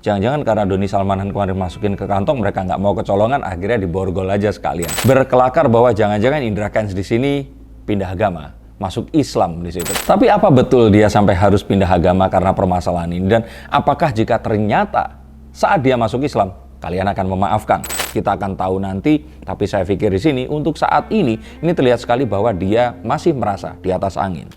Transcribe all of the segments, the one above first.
Jangan-jangan karena Doni Salmanan kemarin masukin ke kantong, mereka nggak mau kecolongan, akhirnya diborgol aja sekalian. Berkelakar bahwa jangan-jangan Indra Kents di sini pindah agama, masuk Islam di situ. Tapi apa betul dia sampai harus pindah agama karena permasalahan ini? Dan apakah jika ternyata saat dia masuk Islam, kalian akan memaafkan? Kita akan tahu nanti, tapi saya pikir di sini untuk saat ini terlihat sekali bahwa dia masih merasa di atas angin.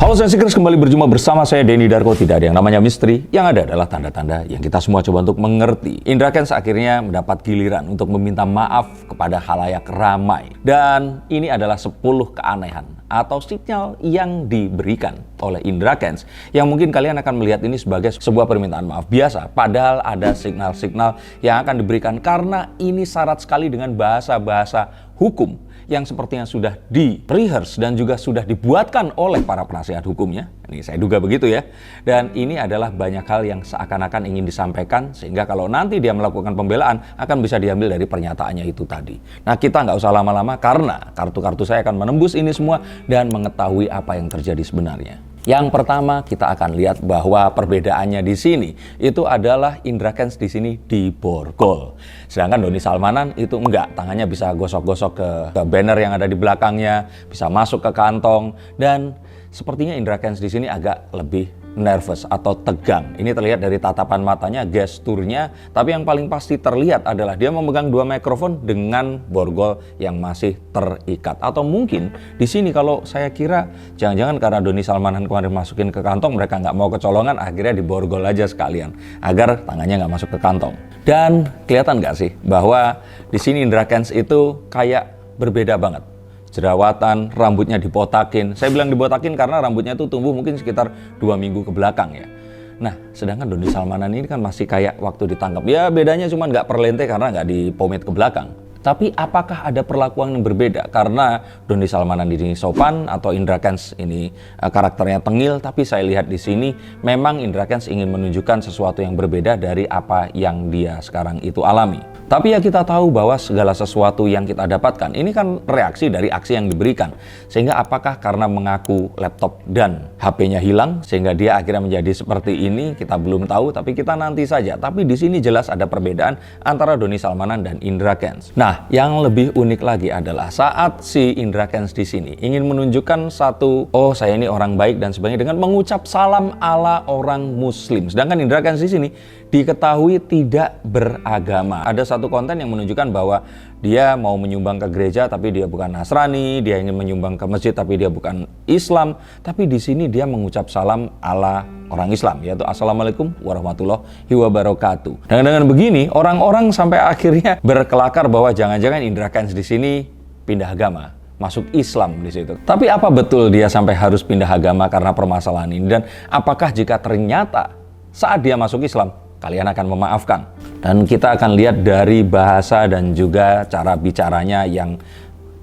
Halo Sensikers, kembali berjumpa bersama saya Denny Darko. Tidak ada yang namanya misteri, yang ada adalah tanda-tanda yang kita semua coba untuk mengerti. Indra Kents akhirnya mendapat giliran untuk meminta maaf kepada khalayak ramai. Dan ini adalah 10 keanehan atau sinyal yang diberikan oleh Indra Kents, yang mungkin kalian akan melihat ini sebagai sebuah permintaan maaf biasa. Padahal ada signal-signal yang akan diberikan karena ini syarat sekali dengan bahasa-bahasa hukum yang sepertinya sudah di-rehearse dan juga sudah dibuatkan oleh para penasihat hukumnya. Ini saya duga begitu ya. Dan ini adalah banyak hal yang seakan-akan ingin disampaikan, sehingga kalau nanti dia melakukan pembelaan akan bisa diambil dari pernyataannya itu tadi. Nah, kita nggak usah lama-lama karena kartu-kartu saya akan menembus ini semua dan mengetahui apa yang terjadi sebenarnya. Yang pertama, kita akan lihat bahwa perbedaannya di sini itu adalah Indra Kents di sini diborgol. Sedangkan Doni Salmanan itu enggak, tangannya bisa gosok-gosok ke banner yang ada di belakangnya, bisa masuk ke kantong, dan sepertinya Indra Kents di sini agak lebih nervous atau tegang. Ini terlihat dari tatapan matanya, gesturnya, tapi yang paling pasti terlihat adalah dia memegang 2 mikrofon dengan borgol yang masih terikat. Atau mungkin di sini kalau saya kira jangan-jangan karena Doni Salmanan kemarin masukin ke kantong, mereka nggak mau kecolongan, akhirnya diborgol aja sekalian agar tangannya nggak masuk ke kantong. Dan kelihatan nggak sih bahwa di sini Indra Kents itu kayak berbeda banget. Jerawatan, rambutnya dibotakin. Saya bilang dibotakin karena rambutnya itu tumbuh mungkin sekitar 2 minggu ke belakang ya. Nah, sedangkan Doni Salmanan ini kan masih kayak waktu ditangkap. Ya bedanya cuma nggak perlente karena nggak dipomade ke belakang. Tapi apakah ada perlakuan yang berbeda? Karena Doni Salmanan ini sopan atau Indra Kents ini karakternya tengil, tapi saya lihat di sini memang Indra Kents ingin menunjukkan sesuatu yang berbeda dari apa yang dia sekarang itu alami. Tapi ya kita tahu bahwa segala sesuatu yang kita dapatkan ini kan reaksi dari aksi yang diberikan. Sehingga apakah karena mengaku laptop dan HP-nya hilang sehingga dia akhirnya menjadi seperti ini, kita belum tahu, tapi kita nanti saja. Tapi di sini jelas ada perbedaan antara Doni Salmanan dan Indra Kents. Nah, yang lebih unik lagi adalah saat si Indra Kents di sini ingin menunjukkan satu, oh saya ini orang baik dan sebagainya dengan mengucap salam ala orang Muslim. Sedangkan Indra Kents di sini diketahui tidak beragama. Ada satu konten yang menunjukkan bahwa dia mau menyumbang ke gereja tapi dia bukan Nasrani, dia ingin menyumbang ke masjid tapi dia bukan Islam. Tapi di sini dia mengucap salam ala orang Islam, yaitu Assalamualaikum warahmatullahi wabarakatuh. Dan dengan begini orang-orang sampai akhirnya berkelakar bahwa jangan-jangan Indra Kents di sini pindah agama, masuk Islam di situ. Tapi apa betul dia sampai harus pindah agama karena permasalahan ini? Dan apakah jika ternyata saat dia masuk Islam, kalian akan memaafkan? Dan kita akan lihat dari bahasa dan juga cara bicaranya yang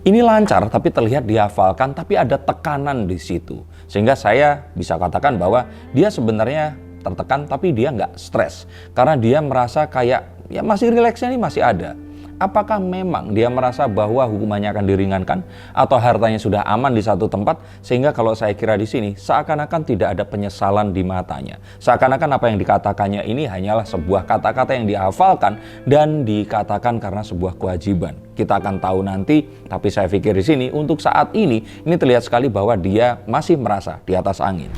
ini lancar, tapi terlihat dihafalkan, tapi ada tekanan di situ. Sehingga saya bisa katakan bahwa dia sebenarnya tertekan, tapi dia nggak stres. Karena dia merasa kayak, ya masih rileksnya ini masih ada. Apakah memang dia merasa bahwa hukumannya akan diringankan atau hartanya sudah aman di satu tempat, sehingga kalau saya kira di sini seakan-akan tidak ada penyesalan di matanya. Seakan-akan apa yang dikatakannya ini hanyalah sebuah kata-kata yang dihafalkan dan dikatakan karena sebuah kewajiban. Kita akan tahu nanti, tapi saya pikir di sini untuk saat ini terlihat sekali bahwa dia masih merasa di atas angin.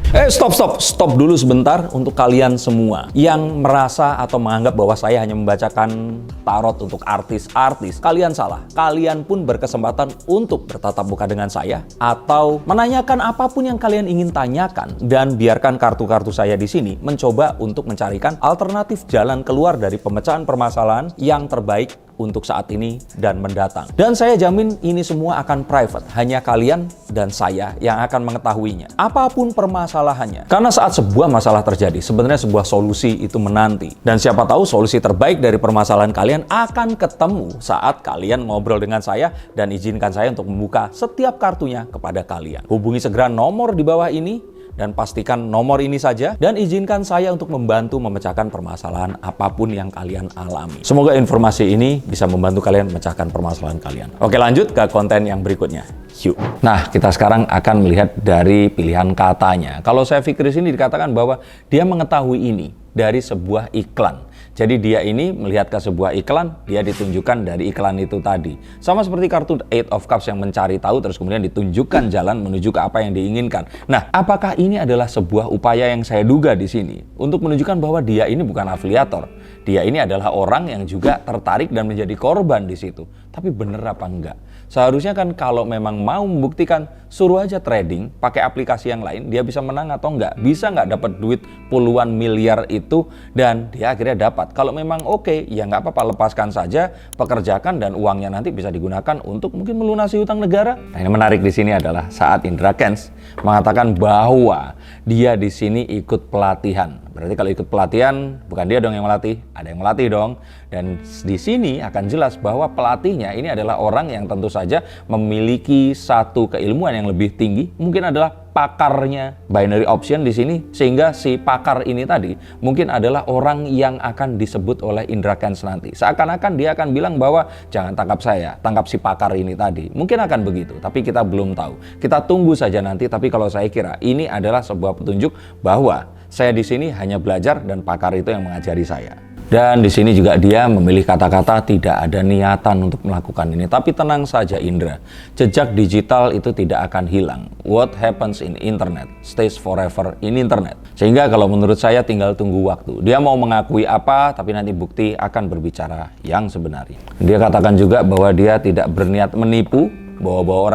Stop dulu sebentar untuk kalian semua yang merasa atau menganggap bahwa saya hanya membacakan tarot untuk artis. Kalian salah. Kalian pun berkesempatan untuk bertatap muka dengan saya atau menanyakan apapun yang kalian ingin tanyakan, dan biarkan kartu-kartu saya di sini mencoba untuk mencarikan alternatif jalan keluar dari pemecahan permasalahan yang terbaik untuk saat ini dan mendatang. Dan saya jamin ini semua akan private, hanya kalian dan saya yang akan mengetahuinya, apapun permasalahannya. Karena saat sebuah masalah terjadi, sebenarnya sebuah solusi itu menanti. Dan siapa tahu solusi terbaik dari permasalahan kalian akan ketemu saat kalian ngobrol dengan saya, dan izinkan saya untuk membuka setiap kartunya kepada kalian. Hubungi segera nomor di bawah ini dan pastikan nomor ini saja dan izinkan saya untuk membantu memecahkan permasalahan apapun yang kalian alami. Semoga informasi ini bisa membantu kalian memecahkan permasalahan kalian. Oke, lanjut ke konten yang berikutnya. Yuk. Nah, kita sekarang akan melihat dari pilihan katanya. Kalau saya pikir di sini dikatakan bahwa dia mengetahui ini dari sebuah iklan. Jadi dia ini melihat ke sebuah iklan, dia ditunjukkan dari iklan itu tadi. Sama seperti kartu Eight of Cups yang mencari tahu terus kemudian ditunjukkan jalan menuju ke apa yang diinginkan. Nah, apakah ini adalah sebuah upaya yang saya duga di sini untuk menunjukkan bahwa dia ini bukan afiliator. Dia ini adalah orang yang juga tertarik dan menjadi korban di situ. Tapi bener apa enggak? Seharusnya kan kalau memang mau membuktikan, suruh aja trading pakai aplikasi yang lain, dia bisa menang atau enggak, bisa nggak dapat duit puluhan miliar itu, dan dia akhirnya dapat. Kalau memang oke, ya nggak apa-apa, lepaskan saja, pekerjakan, dan uangnya nanti bisa digunakan untuk mungkin melunasi hutang negara. Nah, yang menarik di sini adalah saat Indra Kents mengatakan bahwa dia di sini ikut pelatihan. Berarti kalau ikut pelatihan, bukan dia dong yang melatih, ada yang melatih dong. Dan di sini akan jelas bahwa pelatihnya ini adalah orang yang tentu saja memiliki satu keilmuan yang lebih tinggi, mungkin adalah pakarnya binary option di sini, sehingga si pakar ini tadi mungkin adalah orang yang akan disebut oleh Indra Kents nanti. Seakan-akan dia akan bilang bahwa jangan tangkap saya, tangkap si pakar ini tadi. Mungkin akan begitu, tapi kita belum tahu. Kita tunggu saja nanti, tapi kalau saya kira ini adalah sebuah petunjuk bahwa saya di sini hanya belajar dan pakar itu yang mengajari saya. Dan di sini juga dia memilih kata-kata tidak ada niatan untuk melakukan ini. Tapi tenang saja Indra, jejak digital itu tidak akan hilang. What happens in internet stays forever in internet. Sehingga kalau menurut saya tinggal tunggu waktu. Dia mau mengakui apa, tapi nanti bukti akan berbicara yang sebenarnya. Dia katakan juga bahwa dia tidak berniat menipu, bawa-bawa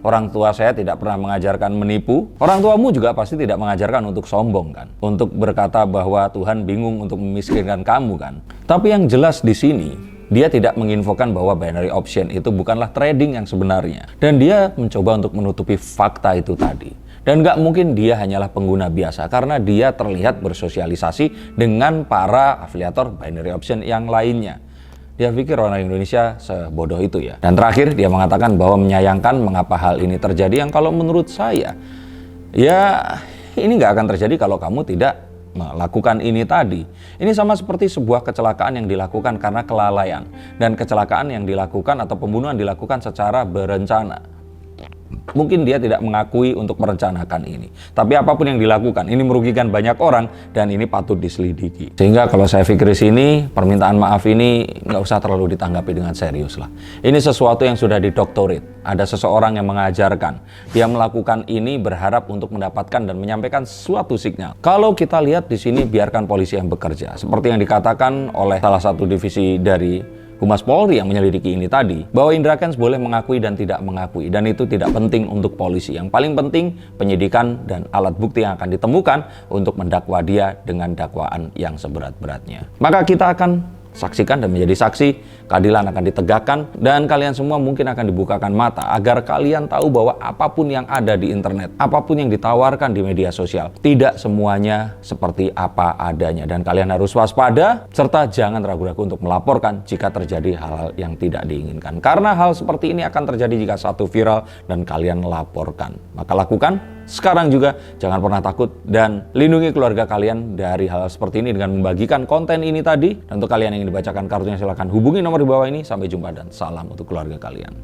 orang tua saya tidak pernah mengajarkan menipu. Orang tuamu juga pasti tidak mengajarkan untuk sombong kan, untuk berkata bahwa Tuhan bingung untuk memiskinkan kamu kan. Tapi yang jelas di sini dia tidak menginfokan bahwa binary option itu bukanlah trading yang sebenarnya, dan dia mencoba untuk menutupi fakta itu tadi. Dan nggak mungkin dia hanyalah pengguna biasa, karena dia terlihat bersosialisasi dengan para afiliator binary option yang lainnya. Dia pikir orang Indonesia sebodoh itu ya. Dan terakhir dia mengatakan bahwa menyayangkan mengapa hal ini terjadi, yang kalau menurut saya, ya ini nggak akan terjadi kalau kamu tidak melakukan ini tadi. Ini sama seperti sebuah kecelakaan yang dilakukan karena kelalaian, dan kecelakaan yang dilakukan atau pembunuhan dilakukan secara berencana. Mungkin dia tidak mengakui untuk merencanakan ini, tapi apapun yang dilakukan ini merugikan banyak orang dan ini patut diselidiki. Sehingga kalau saya pikir di sini permintaan maaf ini nggak usah terlalu ditanggapi dengan serius lah. Ini sesuatu yang sudah didoktorate. Ada seseorang yang mengajarkan, dia melakukan ini berharap untuk mendapatkan dan menyampaikan suatu signal. Kalau kita lihat di sini, biarkan polisi yang bekerja, seperti yang dikatakan oleh salah satu divisi dari Humas Polri yang menyelidiki ini tadi, bahwa Indra Kents boleh mengakui dan tidak mengakui, dan itu tidak penting untuk polisi. Yang paling penting penyidikan dan alat bukti yang akan ditemukan untuk mendakwa dia dengan dakwaan yang seberat-beratnya. Maka kita akan saksikan dan menjadi saksi, keadilan akan ditegakkan, dan kalian semua mungkin akan dibukakan mata agar kalian tahu bahwa apapun yang ada di internet, apapun yang ditawarkan di media sosial, tidak semuanya seperti apa adanya, dan kalian harus waspada serta jangan ragu-ragu untuk melaporkan jika terjadi hal-hal yang tidak diinginkan, karena hal seperti ini akan terjadi jika satu viral dan kalian laporkan. Maka lakukan sekarang juga, jangan pernah takut, dan lindungi keluarga kalian dari hal seperti ini dengan membagikan konten ini tadi. Dan untuk kalian yang ingin dibacakan kartunya, silahkan hubungi nomor di bawah ini. Sampai jumpa dan salam untuk keluarga kalian.